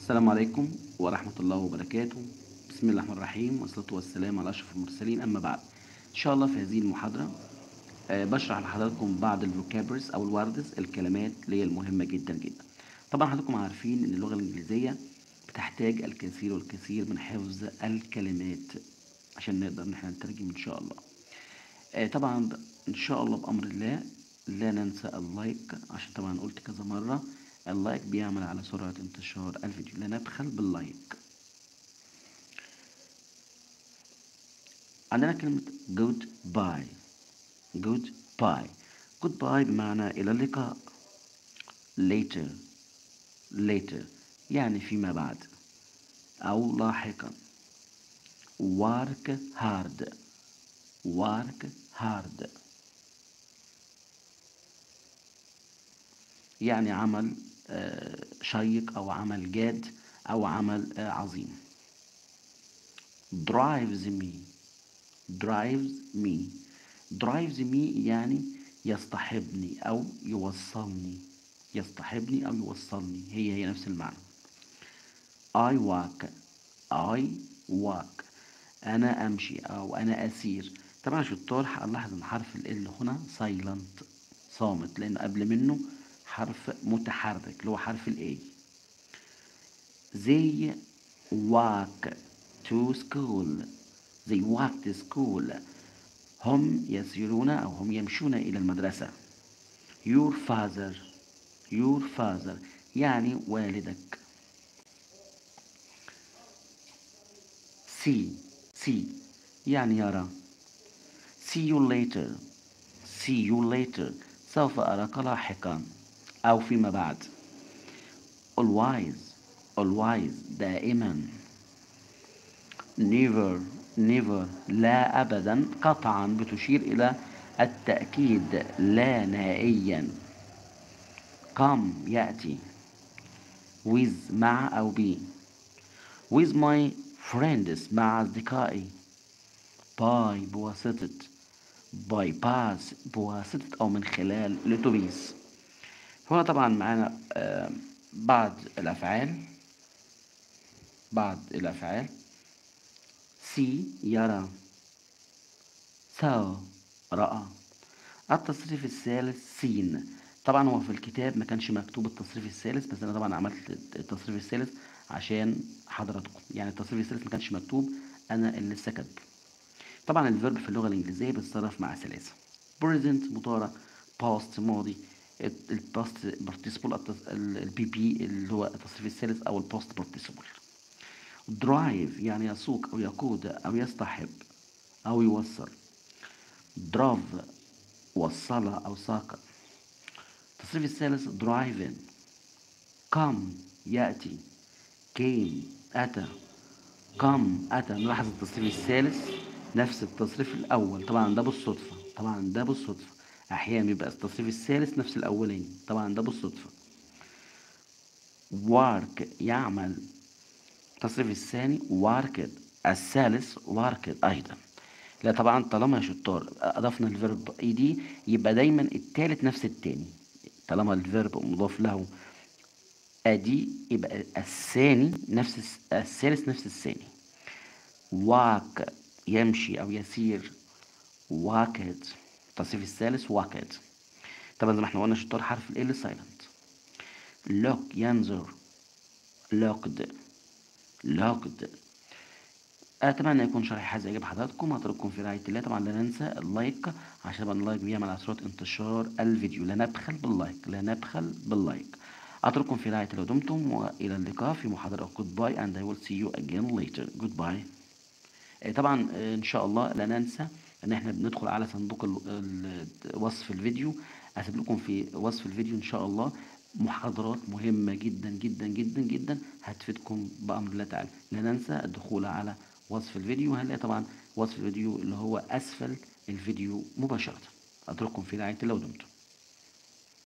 السلام عليكم ورحمة الله وبركاته. بسم الله الرحمن الرحيم، والصلاة والسلام على أشرف المرسلين، أما بعد. إن شاء الله في هذه المحاضرة بشرح لحضراتكم بعض الفوكابرز أو الوردز، الكلمات اللي هي المهمة جدا جدا. طبعا حضراتكم عارفين إن اللغة الإنجليزية بتحتاج الكثير والكثير من حفظ الكلمات عشان نقدر إن احنا نترجم إن شاء الله. طبعا إن شاء الله بأمر الله لا ننسى اللايك، عشان طبعا قلت كذا مرة اللايك بيعمل على سرعة انتشار الفيديو. لا نبخل باللايك. عندنا كلمة goodbye. goodbye goodbye بمعنى إلى اللقاء. later يعني فيما بعد أو لاحقا. work hard يعني عمل شيق أو عمل جاد أو عمل عظيم. drives me يعني يصطحبني أو يوصلني. هي نفس المعنى. I walk أنا أمشي أو أنا أسير. طبعا شطار هنلاحظ إن حرف ال هنا silent صامت، لأن قبل منه حرف متحرك اللي هو حرف ال A. They walk to school. هم يسيرون أو هم يمشون إلى المدرسة. Your father يعني والدك. see يعني يرى. see you later سوف أراك لاحقا أو فيما بعد. always دائما. never لا أبدا قطعا بتشير إلى التأكيد لا نهائيا. come يأتي. with مع أو ب. with my friends مع أصدقائي. by بواسطة. bypass بواسطة أو من خلال الأتوبيس. هنا طبعا معنا بعض الأفعال. see يرى. saw رأى. التصريف الثالث seen. طبعا هو في الكتاب ما كانش مكتوب التصريف الثالث، بس انا طبعا عملت التصريف الثالث عشان حضراتكم. يعني التصريف الثالث ما كانش مكتوب، انا اللي لسه كاتبه. طبعا الفيرب في اللغه الانجليزيه بيتصرف مع ثلاثه: present مضارع، past ماضي، الباست بارتيسيبل البي بي اللي هو التصريف الثالث او الباست بارتيسيبل. drive يعني يسوق او يقود او يصطحب او يوصل. drive وصل او ساق. التصريف الثالث driving. come يأتي. came أتى. نلاحظ التصريف الثالث نفس التصريف الأول. طبعا ده بالصدفة. أحيانا بيبقى التصريف الثالث نفس الأولاني، طبعا ده بالصدفة. work يعمل. التصريف الثاني worked. الثالث worked أيضا. لا طبعا طالما يا شطار أضفنا الفيرب ed يبقى دايما الثالث نفس الثاني. طالما الفيرب مضاف له ادي يبقى الثالث نفس الثاني. walk يمشي او يسير. walked. التصريف الثالث walked. طبعا زي ما احنا قلنا شطار حرف ال silent. look ينظر. looked. اتمنى يكون شرح هذا يعجب حضراتكم. اترككم في رعاية الله. طبعا لا ننسى اللايك، عشان طبعا اللايك بيعمل على سرعة انتشار الفيديو. لا نبخل باللايك. اترككم في رعاية الله دمتم، والى اللقاء في محاضرة goodbye and I will see you again later. goodbye. طبعا ان شاء الله لا ننسى ان احنا بندخل على صندوق وصف الفيديو. هسيب لكم في وصف الفيديو ان شاء الله محاضرات مهمة جدا جدا جدا جدا هتفيدكم بأمر الله تعالى. لا ننسى الدخول على وصف الفيديو. هنلاقي طبعا وصف الفيديو اللي هو أسفل الفيديو مباشرة. أترككم في رعاية الله ودمتم.